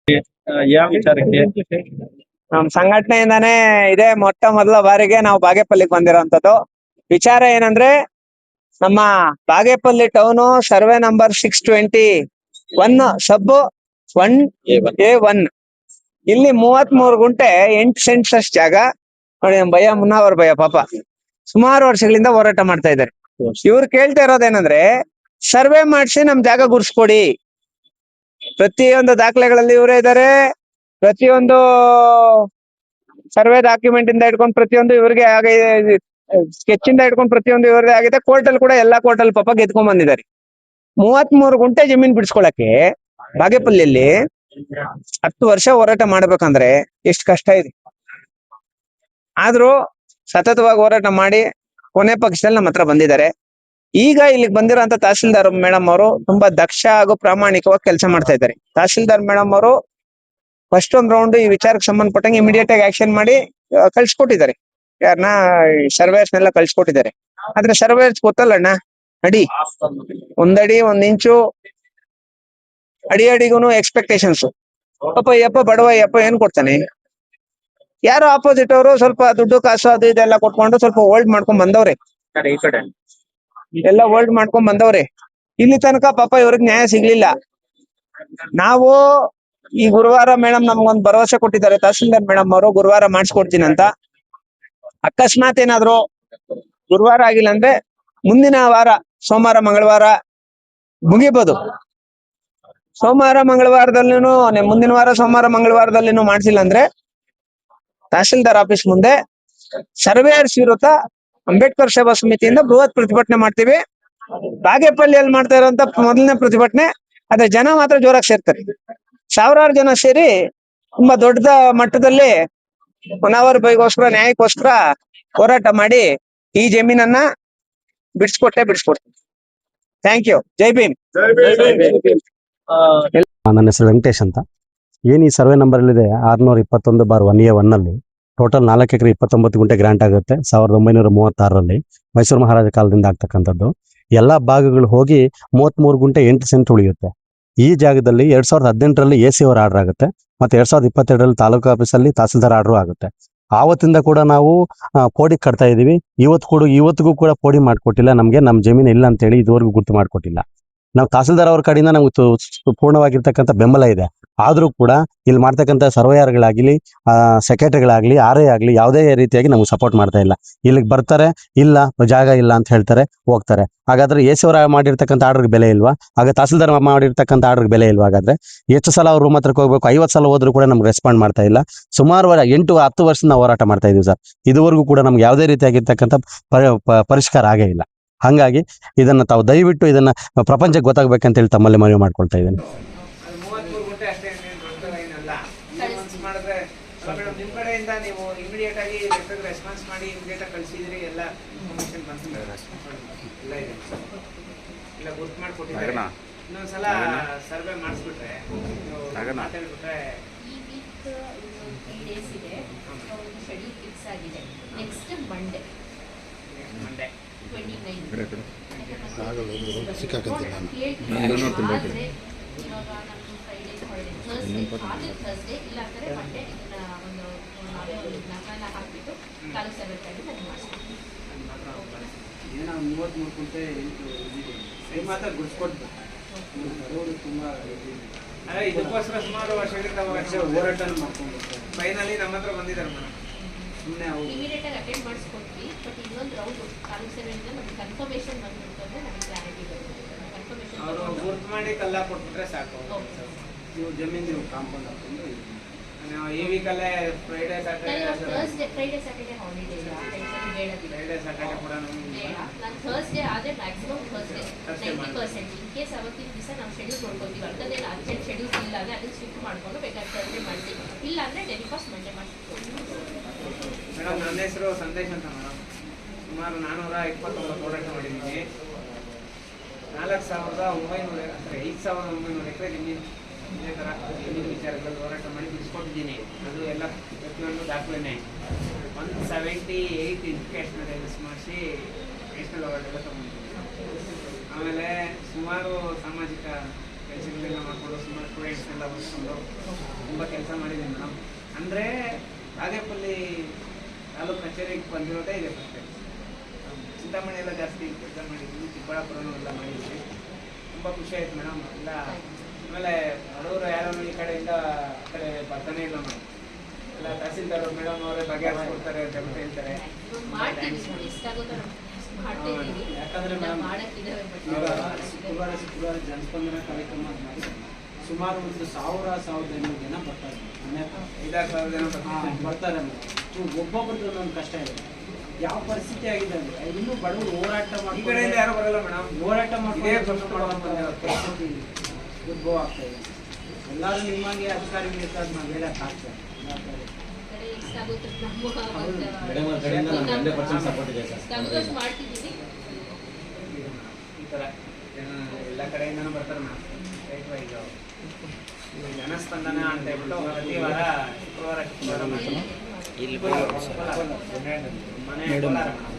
ಯಾವ ವಿಚಾರಕ್ಕೆ? ನಮ್ ಸಂಘಟನೆಯಿಂದಾನೇ ಇದೇ ಮೊಟ್ಟ ಮೊದಲ ಬಾರಿಗೆ ನಾವು ಬಾಗೇಪಲ್ಲಿಗೆ ಬಂದಿರೋಂಥದ್ದು. ವಿಚಾರ ಏನಂದ್ರೆ ನಮ್ಮ ಬಾಗೇಪಲ್ಲಿ ಟೌನು ಸರ್ವೆ ನಂಬರ್ 621 ಸಬ್ 1A1 ಇಲ್ಲಿ 33 ಗುಂಟೆ 8 ಸೆಂಟ್ಸ್ ಅಷ್ಟು ಜಾಗ ನೋಡಿ. ನಮ್ ಭಯ ಮುನ್ನಾವರ್ ಭಯ ಪಾಪ ಸುಮಾರು ವರ್ಷಗಳಿಂದ ಹೋರಾಟ ಮಾಡ್ತಾ ಇದ್ದಾರೆ. ಇವ್ರು ಕೇಳ್ತಾ ಇರೋದೇನಂದ್ರೆ ಸರ್ವೆ ಮಾಡಿಸಿ ನಮ್ ಜಾಗ ಗುರ್ಸ್ಕೊಡಿ. ಪ್ರತಿಯೊಂದು ದಾಖಲೆಗಳಲ್ಲಿ ಇವರೇ ಇದ್ದಾರೆ. ಪ್ರತಿಯೊಂದು ಸರ್ವೆ ಡಾಕ್ಯುಮೆಂಟ್ ಇಂದ ಹಿಡ್ಕೊಂಡು ಪ್ರತಿಯೊಂದು ಇವ್ರಿಗೆ ಸ್ಕೆಚ್ ಇಂದ ಹಿಡ್ಕೊಂಡು ಪ್ರತಿಯೊಂದು ಇವ್ರದೇ ಆಗಿದೆ. ಕೋರ್ಟ್ ಅಲ್ಲಿ ಕೂಡ ಎಲ್ಲಾ ಕೋರ್ಟ್ ಅಲ್ಲಿ ಪಾಪ ಗೆದ್ಕೊಂಡ್ ಬಂದಿದ್ದಾರೆ. 33 ಗುಂಟೆ ಜಮೀನ್ ಬಿಡಿಸ್ಕೊಳಕ್ಕೆ ಬಾಗೇಪಲ್ಲಿಯಲ್ಲಿ 10 ವರ್ಷ ಹೋರಾಟ ಮಾಡ್ಬೇಕಂದ್ರೆ ಎಷ್ಟು ಕಷ್ಟ ಇದೆ. ಆದ್ರೂ ಸತತವಾಗಿ ಹೋರಾಟ ಮಾಡಿ ಕೊನೆ ಪಕ್ಷದಲ್ಲಿ ನಮ್ಮ ಹತ್ರ ಬಂದಿದ್ದಾರೆ. ಈಗ ಇಲ್ಲಿಗೆ ಬಂದಿರೋಂತ ತಹಶೀಲ್ದಾರ್ ಮೇಡಮ್ ಅವರು ತುಂಬಾ ದಕ್ಷ ಹಾಗೂ ಪ್ರಾಮಾಣಿಕವಾಗಿ ಕೆಲಸ ಮಾಡ್ತಾ ಇದ್ದಾರೆ. ತಹಶೀಲ್ದಾರ್ ಮೇಡಮ್ ಅವರು ಫಸ್ಟ್ ಒಂದ್ ರೌಂಡ್ ಈ ವಿಚಾರಕ್ಕೆ ಸಂಬಂಧಪಟ್ಟಂಗೆ ಇಮಿಡಿಯೇಟ್ ಆಗಿ ಆಕ್ಷನ್ ಮಾಡಿ ಕಳ್ಸಿಕೊಟ್ಟಿದ್ದಾರೆ. ಯಾರನ್ನ ಸರ್ವೇರ್ಸ್ ನೆಲ್ಲ ಕಳ್ಸಿಕೊಟ್ಟಿದ್ದಾರೆ. ಆದ್ರೆ ಸರ್ವೇರ್ಸ್ ಗೊತ್ತಲ್ಲಣ್ಣ, ಒಂದಡಿ 1 ಇಂಚು ಅಡಿಗೂನು ಎಕ್ಸ್ಪೆಕ್ಟೇಷನ್ಸ್. ಪಾಪ ಯಪ್ಪ ಬಡವ ಯಪ್ಪ ಏನ್ ಕೊಡ್ತಾನೆ. ಯಾರೋ ಆಪೋಸಿಟ್ ಅವರು ಸ್ವಲ್ಪ ದುಡ್ಡು ಕಾಸು ಅದು ಇದೆಲ್ಲ ಕೊಟ್ಕೊಂಡು ಸ್ವಲ್ಪ ಹೋಲ್ಡ್ ಮಾಡ್ಕೊಂಡ್ ಬಂದವ್ರೆ. ಈ ಕಡೆ ಎಲ್ಲ ಹೋಲ್ಡ್ ಮಾಡ್ಕೊಂಡ್ ಬಂದವ್ರೆ. ಇಲ್ಲಿ ತನಕ ಪಾಪ ಇವ್ರಿಗೆ ನ್ಯಾಯ ಸಿಗ್ಲಿಲ್ಲ. ನಾವು ಈ ಗುರುವಾರ ಮೇಡಮ್ ನಮ್ಗೊಂದು ಭರವಸೆ ಕೊಟ್ಟಿದ್ದಾರೆ ತಹಶೀಲ್ದಾರ್ ಮೇಡಮ್ ಅವರು, ಗುರುವಾರ ಮಾಡಿಸ್ಕೊಡ್ತೀನಿ ಅಂತ. ಅಕಸ್ಮಾತ್ ಏನಾದ್ರು ಗುರುವಾರ ಆಗಿಲ್ಲ ಅಂದ್ರೆ ಮುಂದಿನ ವಾರ ಸೋಮವಾರ ಮಂಗಳವಾರ ಮುಗಿಬಹುದು. ಸೋಮವಾರ ಮಂಗಳವಾರದಲ್ಲಿನೂ ಮುಂದಿನ ವಾರ ಸೋಮವಾರ ಮಂಗಳವಾರದಲ್ಲಿನೂ ಮಾಡ್ಸಿಲ್ಲ ಅಂದ್ರೆ ತಹಶೀಲ್ದಾರ್ ಆಫೀಸ್ ಮುಂದೆ ಸರ್ವೇಯರ್ಸ್ ವಿರುದ್ಧ ಅಂಬೇಡ್ಕರ್ ಸೇವಾ ಸಮಿತಿಯಿಂದ ಬೃಹತ್ ಪ್ರತಿಭಟನೆ ಮಾಡ್ತೀವಿ. ಬಾಗೇಪಲ್ಲಿಯಲ್ಲಿ ಮಾಡ್ತಾ ಇರುವಂತ ಮೊದಲನೇ ಪ್ರತಿಭಟನೆ. ಆದ್ರೆ ಜನ ಮಾತ್ರ ಜೋರಾಗಿ ಸೇರ್ತಾರೆ. ಸಾವಿರಾರು ಜನ ಸೇರಿ ತುಂಬಾ ದೊಡ್ಡ ಮಟ್ಟದಲ್ಲಿ ಹೊನ್ನಾವರ ಬೈಗೋಸ್ಕರ ನ್ಯಾಯಕ್ಕೋಸ್ಕರ ಹೋರಾಟ ಮಾಡಿ ಈ ಜಮೀನನ್ನ ಬಿಡಿಸ್ಕೊಡ್ತೀವಿ. Thank you. ಜೈ ಭೀಮ್. ನನ್ನ ಹೆಸರು ವೆಂಕಟೇಶ್ ಅಂತ. ಏನು ಈ ಸರ್ವೆ ನಂಬರ್ ಇದೆ 621/1A1 ಅಲ್ಲಿ ಟೋಟಲ್ 4 ಎಕರೆ 29 ಗುಂಟೆ ಗ್ರಾಂಟ್ ಆಗುತ್ತೆ 1936ರಲ್ಲಿ ಮೈಸೂರು ಮಹಾರಾಜ ಕಾಲದಿಂದ ಆಗ್ತಕ್ಕಂಥದ್ದು. ಎಲ್ಲಾ ಭಾಗಗಳು ಹೋಗಿ 33 ಗುಂಟೆ 8 ಸೆಂಟ್ ಉಳಿಯುತ್ತೆ. ಈ ಜಾಗದಲ್ಲಿ 2018ರಲ್ಲಿ AC ಅವರ ಆರ್ಡರ್ ಆಗುತ್ತೆ. ಮತ್ತೆ 2022ರಲ್ಲಿ ತಾಲೂಕು ಆಫೀಸಲ್ಲಿ ತಹಸೀಲ್ದಾರ್ ಆರ್ಡರ್ ಆಗುತ್ತೆ. ಆವತ್ತಿಂದ ಕೂಡ ನಾವು ಪೋಡಿ ಕಟ್ತಾ ಇದೀವಿ. ಇವತ್ತಿಗೂ ಕೂಡ ಪೋಡಿ ಮಾಡ್ಕೊಟ್ಟಿಲ್ಲ ನಮ್ಗೆ. ನಮ್ ಜಮೀನು ಇಲ್ಲ ಅಂತ ಹೇಳಿ ಇದುವರೆಗೂ ಗುರ್ತು ಮಾಡ್ಕೊಟ್ಟಿಲ್ಲ. ನಾವು ತಹಸೀಲ್ದಾರ್ ಅವ್ರ ಕಡೆಯಿಂದ ನಮ್ಗೆ ಪೂರ್ಣವಾಗಿರ್ತಕ್ಕಂಥ ಬೆಂಬಲ ಇದೆ. ಆದ್ರೂ ಕೂಡ ಇಲ್ಲಿ ಮಾಡ್ತಕ್ಕಂಥ ಸರ್ವೇಯರ್ಗಳಾಗ್ಲಿ ಸೆಕ್ರೆಟರಿಗಳಾಗ್ಲಿ RI ಆಗ್ಲಿ ಯಾವುದೇ ರೀತಿಯಾಗಿ ನಮ್ಗೆ ಸಪೋರ್ಟ್ ಮಾಡ್ತಾ ಇಲ್ಲ. ಇಲ್ಲಿಗೆ ಬರ್ತಾರೆ, ಇಲ್ಲ ಜಾಗ ಇಲ್ಲ ಅಂತ ಹೇಳ್ತಾರೆ, ಹೋಗ್ತಾರೆ. ಹಾಗಾದ್ರೆ AC ಅವರ ಮಾಡಿರ್ತಕ್ಕಂಥ ಆರ್ಡರ್ಗೆ ಬೆಲೆ ಇಲ್ವಾ? ಹಾಗೆ ತಹಸೀಲ್ದಾರ್ ಮಾಡಿರ್ತಕ್ಕಂಥ ಆರ್ಡರ್ಗೆ ಬೆಲೆ ಇಲ್ವಾ? ಹಾಗಾದ್ರೆ ಎಷ್ಟು ಸಲ ಅವ್ರ ರೂಮ್ ಹತ್ರಕ್ಕೆ ಹೋಗ್ಬೇಕು? 50 ಸಲ ಹೋದ್ರು ಕೂಡ ನಮ್ಗೆ ರೆಸ್ಪಾಂಡ್ ಮಾಡ್ತಾ ಇಲ್ಲ. ಸುಮಾರು 8-10 ವರ್ಷದಿಂದ ನಾವು ಹೋರಾಟ ಮಾಡ್ತಾ ಇದೀವಿ ಸರ್. ಇದುವರೆಗೂ ಕೂಡ ನಮ್ಗೆ ಯಾವುದೇ ರೀತಿಯಾಗಿರ್ತಕ್ಕಂಥ ಪರಿಷ್ಕಾರ ಆಗೇ ಇಲ್ಲ. ಹಂಗಾಗಿ ಇದನ್ನ ತಾವು ದಯವಿಟ್ಟು ಇದನ್ನ ಪ್ರಪಂಚಕ್ಕೆ ಗೊತ್ತಾಗ್ಬೇಕಂತ ಹೇಳಿ ತಮ್ಮಲ್ಲಿ ಮನವಿ ಮಾಡ್ಕೊಳ್ತಾ ಇದ್ದೇನೆ. ಇದಕ್ಕೋಸ್ಕರ ಸುಮಾರು ವರ್ಷಗಳಿಂದ ಹೋರಾಟ ಮಾಡ್ಕೊಂಡು ಫೈನಲಿ ನಮ್ಮ ಹತ್ರ ಬಂದಿದ್ದಾರೆ ಮೇಡಮ್. ಸುಮ್ಮನೆ ಇಮಿಡಿಯೇಟ್ ಆಗಿ ಅಟೆಂಡ್ ಮಾಡಿಸ್ಕೊಡ್ತೀವಿ. ಬಟ್ ಇನ್ನೊಂದು ರೌಂಡ್ ತಾಲೂಕು ಸೇವೆಯಿಂದ ನಮಗೆ ಕನ್ಫರ್ಮೇಶನ್ ಬಂದ್ಬಿಟ್ಟು ಅಂದ್ರೆ ನಮಗೆ ಕ್ಲಾರಿಟಿ ಬರುತ್ತೆ. ಕನ್ಫರ್ಮೇಶನ್ ಅವರು ಗುರ್ತು ಮಾಡಿ ಕಲ್ಲ ಕೊಟ್ಬಿಟ್ರೆ ಸಾಕು. ನೀವು ಜಮೀನು ನೀವು ಕಾಂಪೌಂಡ್ ಹಾಕೊಂಡು ನಾವು ಈ ವೀಕಲ್ಲೇ ಫ್ರೈಡೇ ಸ್ಯಾಟರ್ಡೇ ಹಾಲಿಡೇ ಇಲ್ಲ. ಫ್ರೈಡೇ ಸ್ಯಾಟರ್ಡೇ ಕೂಡ ನಾನು ಥರ್ಸ್ಡೇ ಆದರೆ ಮ್ಯಾಕ್ಸಿಮಮ್ ಥರ್ಸ್ಡೇ 90%. ಇನ್ ಕೇಸ್ ಅವತ್ತಿನ ದಿವಸ ನಾವು ಶೆಡ್ಯೂಲ್ ನೋಡ್ಕೊತೀವಿ. ಅಂಥದ್ದೇನು ಅರ್ಜೆಂಟ್ ಶೆಡ್ಯೂಲ್ ಇಲ್ಲ ಅಂದರೆ ಅದನ್ನು ಶಿಫ್ಟ್ ಮಾಡ್ಕೊಂಡು ಬೇಕಾದ್ರೆ ಥರ್ಸ್ಡೇ ಮಾಡ್ತೀವಿ. ಇಲ್ಲ ಅಂದರೆ ಡೆಲಿ ಫಸ್ಟ್ ಮಂಡೇ ಮಾಡ್ತೀವಿ. ಮೇಡಮ್ ನನ್ನ ಹೆಸರು ಸಂದೇಶ್ ಅಂತ ಮೇಡಮ್. ಸುಮಾರು 429 ಹೋರಾಟ ಮಾಡಿದ್ದೀನಿ. 5,900 ಎಕರೆ ಜಮೀನು ಇದೇ ಥರ ಜಮೀನು ವಿಚಾರಗಳಲ್ಲಿ ಹೋರಾಟ ಮಾಡಿ ಬಿಡಿಸ್ಕೊಟ್ಟಿದ್ದೀನಿ. ಅದು ಎಲ್ಲ ಪ್ರತಿಯೊಂದು ದಾಖಲೆನೇ 178 ಎಜುಕೇಷನಲ್ ರೈಲ್ಸ್ ಮಾಡಿಸಿ ನ್ಯಾಷನಲ್ ಅವಾರ್ಡ್ ಎಲ್ಲ ತಗೊಂಡಿದ್ದೀನಿ. ಆಮೇಲೆ ಸುಮಾರು ಸಾಮಾಜಿಕ ಕೆಲಸಗಳೆಲ್ಲ ಮಾಡಿಕೊಂಡು ಸುಮಾರು ಸ್ಟೂಡೆಂಟ್ಸ್ನೆಲ್ಲ ಬಂದ್ಕೊಂಡು ಕೆಲಸ ಮಾಡಿದ್ದೀನಿ ಮೇಡಮ್. ಅಂದರೆ ಬಾಗೇಪಲ್ಲಿ ತಾಲೂಕು ಕಚೇರಿಗೆ ಬಂದಿರೋದೇ ಇದೆ ಫಸ್ಟ್ ಟೈಮ್. ಚಿಂತಾಮಣಿ ಎಲ್ಲ ಜಾಸ್ತಿ ಕೆಲಸ ಮಾಡಿದ್ವಿ, ಚಿಕ್ಕಬಳ್ಳಾಪುರನೂ ಎಲ್ಲ ಮಾಡಿದ್ವಿ. ತುಂಬ ಖುಷಿ ಆಯ್ತು ಮೇಡಮ್. ಎಲ್ಲ ಆಮೇಲೆ ಬಡವರು ಯಾರು ಈ ಕಡೆಯಿಂದ ಆ ಕಡೆ ಬರ್ತಾನೆ ಇಲ್ಲ ಮೇಡಮ್. ಎಲ್ಲ ತಹಸೀಲ್ದಾರ್ ಮೇಡಮ್ ಅವರೇ ಬಗೆಹರಿಸ್ಕೊಡ್ತಾರೆ ಅಂತ ಹೇಳ್ತಾರೆ. ಯಾಕಂದ್ರೆ ಮೇಡಮ್ ಶುಕ್ರವಾರ ಜನಸ್ಪಂದನ ಕಾರ್ಯಕ್ರಮ ಮಾಡಿ ಸುಮಾರು ಒಂದು 1000-1500 ಜನ ಬರ್ತಾರೆ. 5,000 ಜನ ಬರ್ತಾರೆ ಮೇಡಮ್. ಒಬ್ಬೊಬ್ರದ್ದು ಒಂದೊಂದು ಕಷ್ಟ ಇದೆ. ಯಾವ ಪರಿಸ್ಥಿತಿ ಆಗಿದೆ ಅಂದ್ರೆ ಇನ್ನೂ ಬಡವರು ಹೋರಾಟ ಈ ಕಡೆಯಿಂದ ಯಾರು ಬರಲ್ಲ ಮೇಡಮ್. ಹೋರಾಟ ಪರಿಸ್ಥಿತಿ ಪರಿಸ್ಥಿತಿ ಉದ್ಭವ ಆಗ್ತಾ ಇದೆ. ಎಲ್ಲರೂ ನಿಮಗೆ ಅಧಿಕಾರಿಗಳು ಇರ್ತಾರೆ, ನಾವು ಹೇಳಕ್ಕಾಗ್ತದೆ. ಈ ಥರ ಎಲ್ಲ ಕಡೆಯಿಂದನೂ ಬರ್ತಾರೆ ಮೇಡಮ್. ಜನಸ್ಪಂದನ ಅಂತ ಹೇಳ್ಬಿಟ್ಟು ಪ್ರತಿ ವಾರ ಶುಕ್ರವಾರ ಮನೆ ಕೋಲಾರ ಮೇಡಮ್.